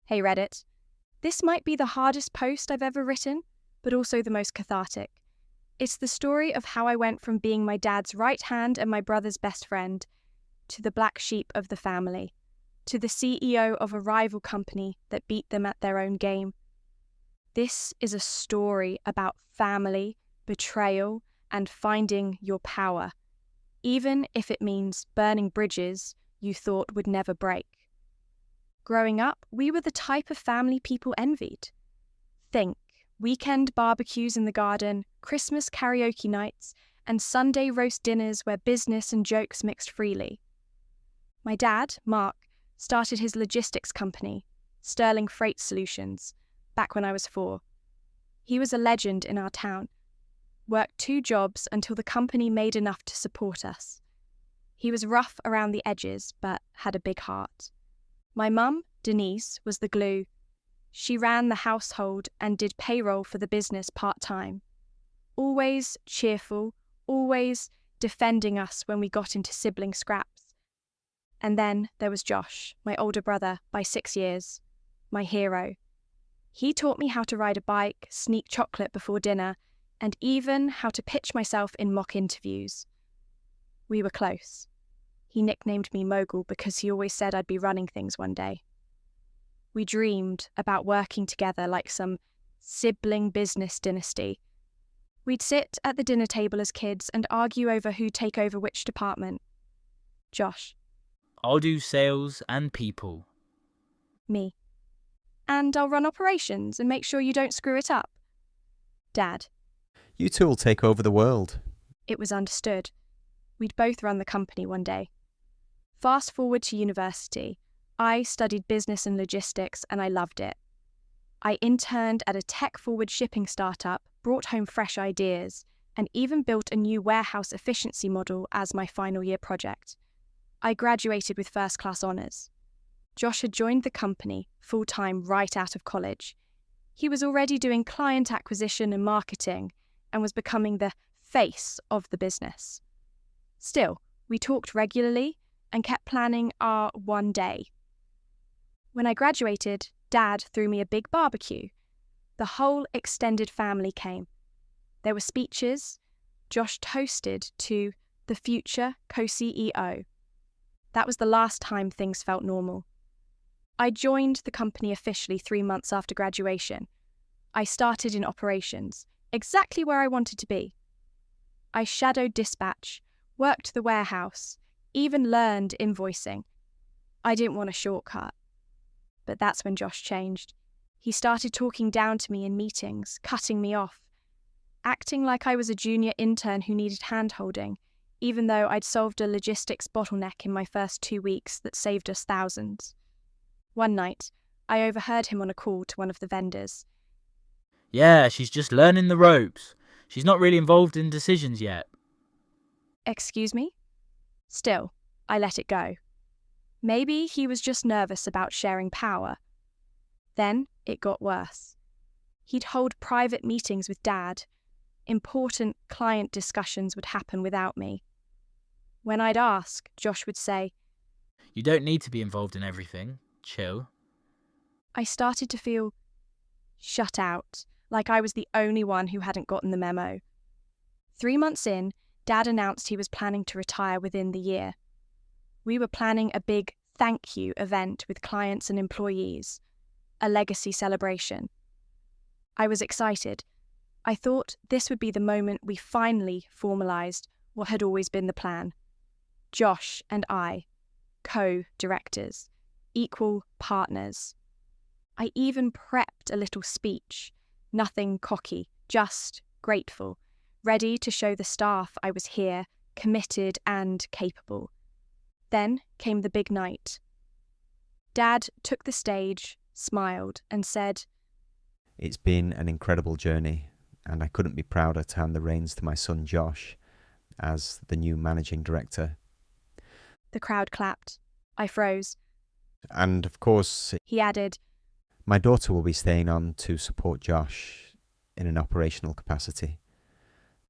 Hey Reddit. This might be the hardest post I've ever written, but also the most cathartic. It's the story of how I went from being my dad's right hand and my brother's best friend to the black sheep of the family, to the CEO of a rival company that beat them at their own game. This is a story about family, betrayal, and finding your power, even if it means burning bridges you thought would never break. Growing up, we were the type of family people envied. Think weekend barbecues in the garden, Christmas karaoke nights, and Sunday roast dinners where business and jokes mixed freely. My dad, Mark, started his logistics company, Sterling Freight Solutions, back when I was 4. He was a legend in our town, worked 2 jobs until the company made enough to support us. He was rough around the edges, but had a big heart. My mum, Denise, was the glue. She ran the household and did payroll for the business part-time. Always cheerful, always defending us when we got into sibling scraps. And then there was Josh, my older brother by 6 years, my hero. He taught me how to ride a bike, sneak chocolate before dinner, and even how to pitch myself in mock interviews. We were close. He nicknamed me Mogul because he always said I'd be running things one day. We dreamed about working together like some sibling business dynasty. We'd sit at the dinner table as kids and argue over who'd take over which department. Josh. I'll do sales and people. Me. And I'll run operations and make sure you don't screw it up. Dad. You two will take over the world. It was understood. We'd both run the company one day. Fast forward to university. I studied business and logistics and I loved it. I interned at a tech-forward shipping startup, brought home fresh ideas, and even built a new warehouse efficiency model as my final year project. I graduated with first-class honours. Josh had joined the company full-time right out of college. He was already doing client acquisition and marketing and was becoming the face of the business. Still, we talked regularly and kept planning our one day. When I graduated, Dad threw me a big barbecue. The whole extended family came. There were speeches. Josh toasted to the future co-CEO. That was the last time things felt normal. I joined the company officially 3 months after graduation. I started in operations, exactly where I wanted to be. I shadowed dispatch, worked the warehouse, even learned invoicing. I didn't want a shortcut. But that's when Josh changed. He started talking down to me in meetings, cutting me off, acting like I was a junior intern who needed hand-holding, even though I'd solved a logistics bottleneck in my first 2 weeks that saved us thousands. One night, I overheard him on a call to one of the vendors. Yeah, she's just learning the ropes. She's not really involved in decisions yet. Excuse me? Still, I let it go. Maybe he was just nervous about sharing power. Then it got worse. He'd hold private meetings with Dad. Important client discussions would happen without me. When I'd ask, Josh would say, You don't need to be involved in everything. Chill. I started to feel shut out, like I was the only one who hadn't gotten the memo. 3 months in, Dad announced he was planning to retire within the year. We were planning a big thank you event with clients and employees, a legacy celebration. I was excited. I thought this would be the moment we finally formalised what had always been the plan. Josh and I, co-directors, equal partners. I even prepped a little speech, nothing cocky, just grateful, ready to show the staff I was here, committed and capable. Then came the big night. Dad took the stage, smiled, and said, It's been an incredible journey, and I couldn't be prouder to hand the reins to my son Josh as the new managing director. The crowd clapped. I froze. And of course, He added, my daughter will be staying on to support Josh in an operational capacity.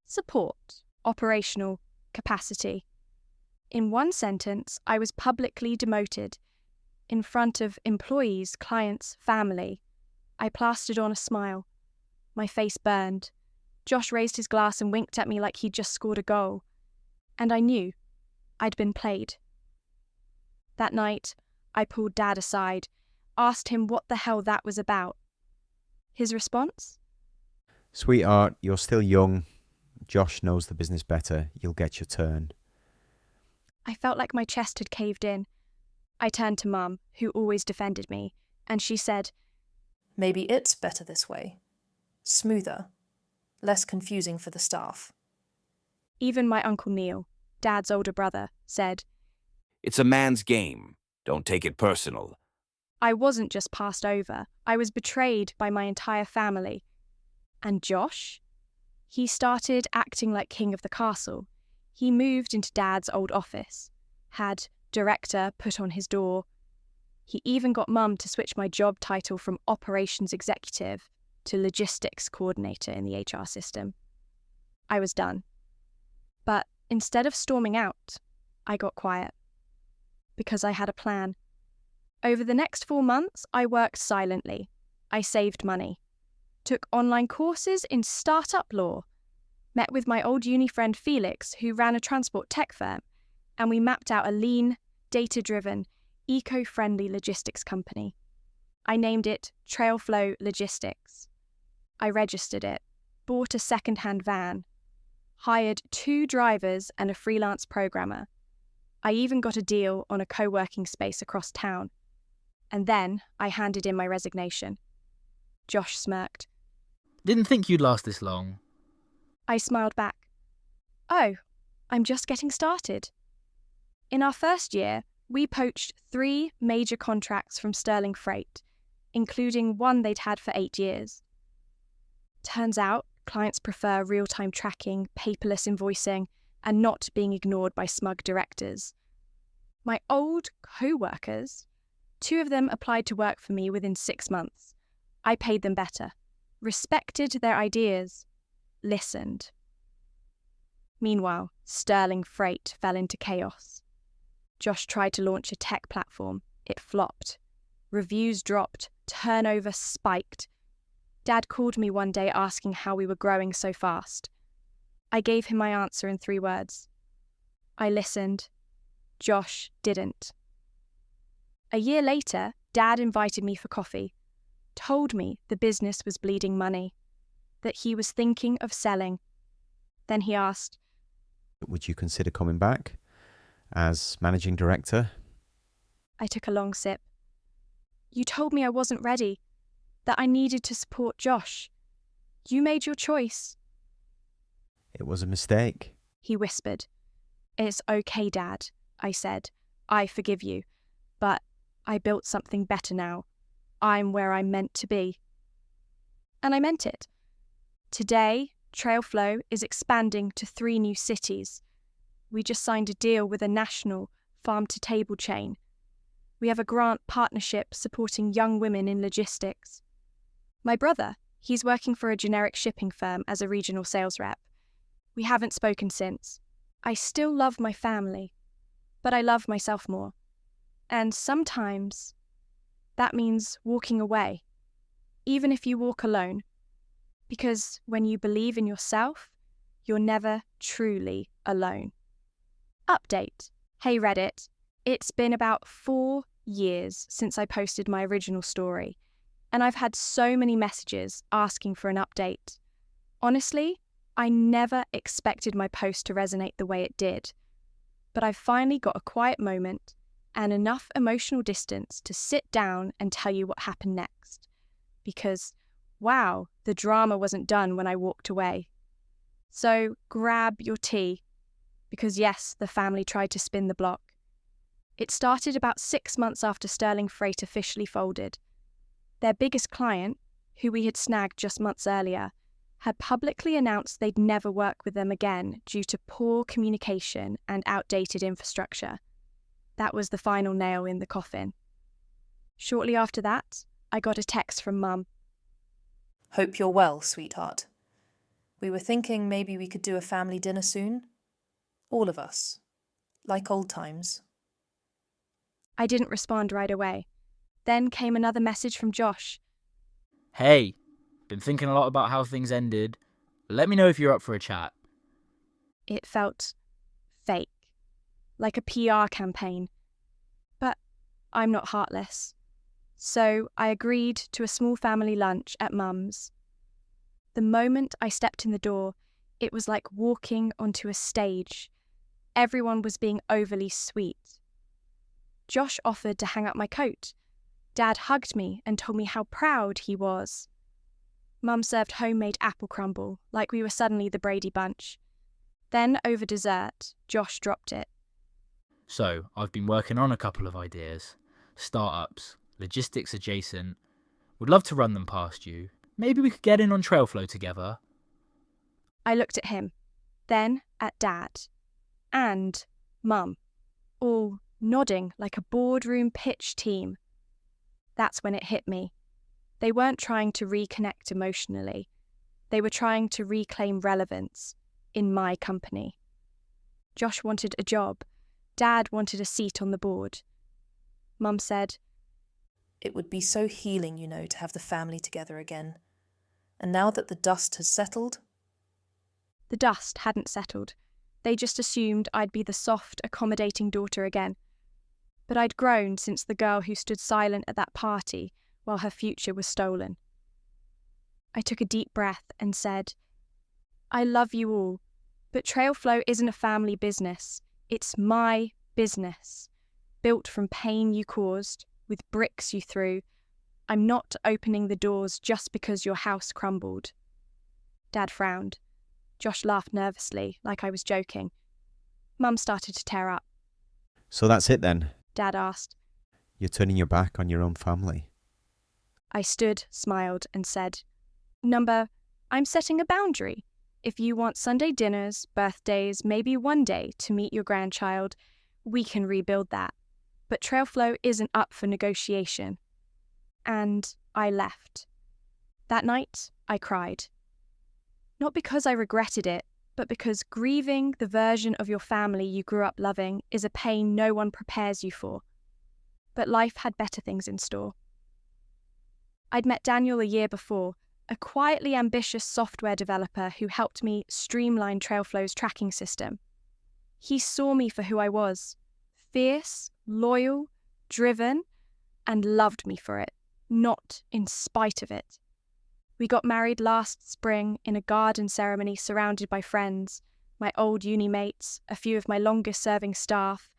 Support, operational, capacity. In one sentence, I was publicly demoted. in front of employees, clients, family. I plastered on a smile. My face burned. Josh raised his glass and winked at me like he'd just scored a goal. And I knew I'd been played. That night, I pulled Dad aside, asked him what the hell that was about. His response? Sweetheart, you're still young. Josh knows the business better. You'll get your turn. I felt like my chest had caved in. I turned to Mum, who always defended me, and she said, Maybe it's better this way. Smoother. Less confusing for the staff. Even my Uncle Neil, Dad's older brother, said, It's a man's game. Don't take it personal. I wasn't just passed over. I was betrayed by my entire family. And Josh? He started acting like king of the castle. He moved into Dad's old office, had director put on his door. He even got Mum to switch my job title from operations executive to logistics coordinator in the HR system. I was done. But instead of storming out, I got quiet. Because I had a plan. Over the next 4 months, I worked silently. I saved money. Took online courses in startup law. Met with my old uni friend Felix, who ran a transport tech firm, and we mapped out a lean, data-driven, eco-friendly logistics company. I named it Trailflow Logistics. I registered it, bought a second-hand van, hired 2 drivers and a freelance programmer. I even got a deal on a co-working space across town. And then I handed in my resignation. Josh smirked. Didn't think you'd last this long. I smiled back. Oh, I'm just getting started. In our first year, we poached 3 major contracts from Sterling Freight, including one they'd had for 8 years. Turns out, clients prefer real-time tracking, paperless invoicing, and not being ignored by smug directors. My old co-workers, 2 of them applied to work for me within 6 months. I paid them better, respected their ideas, listened. Meanwhile, Sterling Freight fell into chaos. Josh tried to launch a tech platform. It flopped. Reviews dropped. Turnover spiked. Dad called me one day asking how we were growing so fast. I gave him my answer in 3 words. I listened. Josh didn't. A year later, Dad invited me for coffee, told me the business was bleeding money, that he was thinking of selling. Then he asked, Would you consider coming back as managing director? I took a long sip. You told me I wasn't ready, that I needed to support Josh. You made your choice. It was a mistake. He whispered. It's okay, Dad, I said. I forgive you. But I built something better now. I'm where I'm meant to be. And I meant it. Today, Trailflow is expanding to 3 new cities. We just signed a deal with a national farm-to-table chain. We have a grant partnership supporting young women in logistics. My brother, he's working for a generic shipping firm as a regional sales rep. We haven't spoken since. I still love my family, but I love myself more. And sometimes that means walking away, even if you walk alone. Because when you believe in yourself, you're never truly alone. Update. Hey Reddit, it's been about 4 years since I posted my original story, and I've had so many messages asking for an update. Honestly, I never expected my post to resonate the way it did, but I've finally got a quiet moment and enough emotional distance to sit down and tell you what happened next. Because, wow, the drama wasn't done when I walked away. So grab your tea, because yes, the family tried to spin the block. It started about 6 months after Sterling Freight officially folded. Their biggest client, who we had snagged just months earlier, had publicly announced they'd never work with them again due to poor communication and outdated infrastructure. That was the final nail in the coffin. Shortly after that, I got a text from Mum. Hope you're well, sweetheart. We were thinking maybe we could do a family dinner soon. All of us. Like old times. I didn't respond right away. Then came another message from Josh. Hey, been thinking a lot about how things ended. Let me know if you're up for a chat. It felt fake, like a PR campaign. But I'm not heartless. So I agreed to a small family lunch at Mum's. The moment I stepped in the door, it was like walking onto a stage. Everyone was being overly sweet. Josh offered to hang up my coat. Dad hugged me and told me how proud he was. Mum served homemade apple crumble, like we were suddenly the Brady Bunch. Then, over dessert, Josh dropped it. So, I've been working on a couple of ideas. Startups, logistics adjacent. Would love to run them past you. Maybe we could get in on Trailflow together. I looked at him, then at Dad, and Mum, all nodding like a boardroom pitch team. That's when it hit me. They weren't trying to reconnect emotionally. They were trying to reclaim relevance in my company. Josh wanted a job. Dad wanted a seat on the board. Mum said, It would be so healing, to have the family together again. And now that the dust has settled... The dust hadn't settled. They just assumed I'd be the soft, accommodating daughter again. But I'd grown since the girl who stood silent at that party while her future was stolen. I took a deep breath and said, I love you all, but Trailflow isn't a family business. It's my business, built from pain you caused, with bricks you threw. I'm not opening the doors just because your house crumbled. Dad frowned. Josh laughed nervously, like I was joking. Mum started to tear up. So that's it then? Dad asked. You're turning your back on your own family? I stood, smiled, and said, I'm setting a boundary. If you want Sunday dinners, birthdays, maybe one day to meet your grandchild, we can rebuild that. But Trailflow isn't up for negotiation. And I left. That night, I cried. Not because I regretted it, but because grieving the version of your family you grew up loving is a pain no one prepares you for. But life had better things in store. I'd met Daniel a year before, a quietly ambitious software developer who helped me streamline Trailflow's tracking system. He saw me for who I was, fierce, loyal, driven, and loved me for it, not in spite of it. We got married last spring in a garden ceremony surrounded by friends, my old uni mates, a few of my longest-serving staff,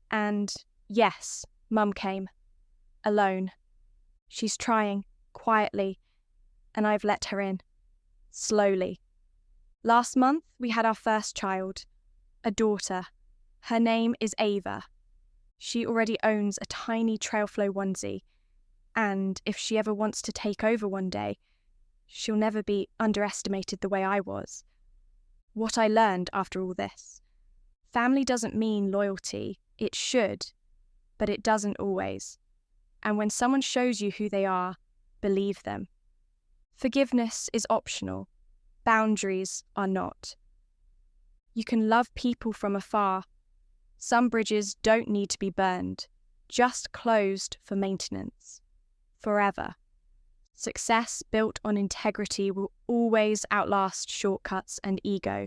and, yes, Mum came. Alone. She's trying, quietly, and I've let her in. Slowly. Last month, we had our first child, a daughter. Her name is Ava. She already owns a tiny Trailflow onesie, and if she ever wants to take over one day, she'll never be underestimated the way I was. What I learned after all this. Family doesn't mean loyalty. It should, but it doesn't always. And when someone shows you who they are, believe them. Forgiveness is optional. Boundaries are not. You can love people from afar. Some bridges don't need to be burned, just closed for maintenance. Forever. Success built on integrity will always outlast shortcuts and ego.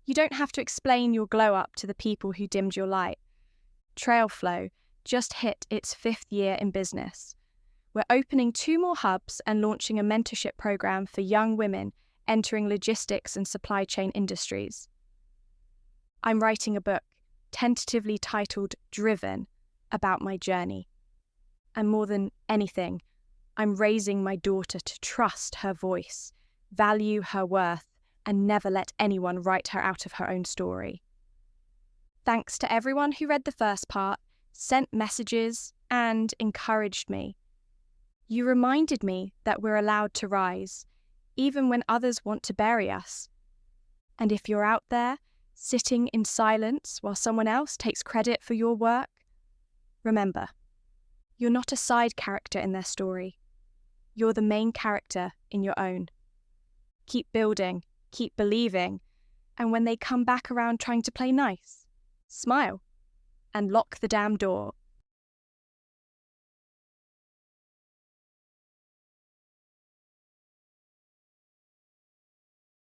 You don't have to explain your glow-up to the people who dimmed your light. Trailflow just hit its 5th year in business. We're opening 2 more hubs and launching a mentorship program for young women entering logistics and supply chain industries. I'm writing a book, tentatively titled Driven, about my journey. And more than anything, I'm raising my daughter to trust her voice, value her worth, and never let anyone write her out of her own story. Thanks to everyone who read the first part, sent messages, and encouraged me. You reminded me that we're allowed to rise, even when others want to bury us. And if you're out there, sitting in silence while someone else takes credit for your work, remember, you're not a side character in their story. You're the main character in your own. Keep building, keep believing, and when they come back around trying to play nice, smile and lock the damn door.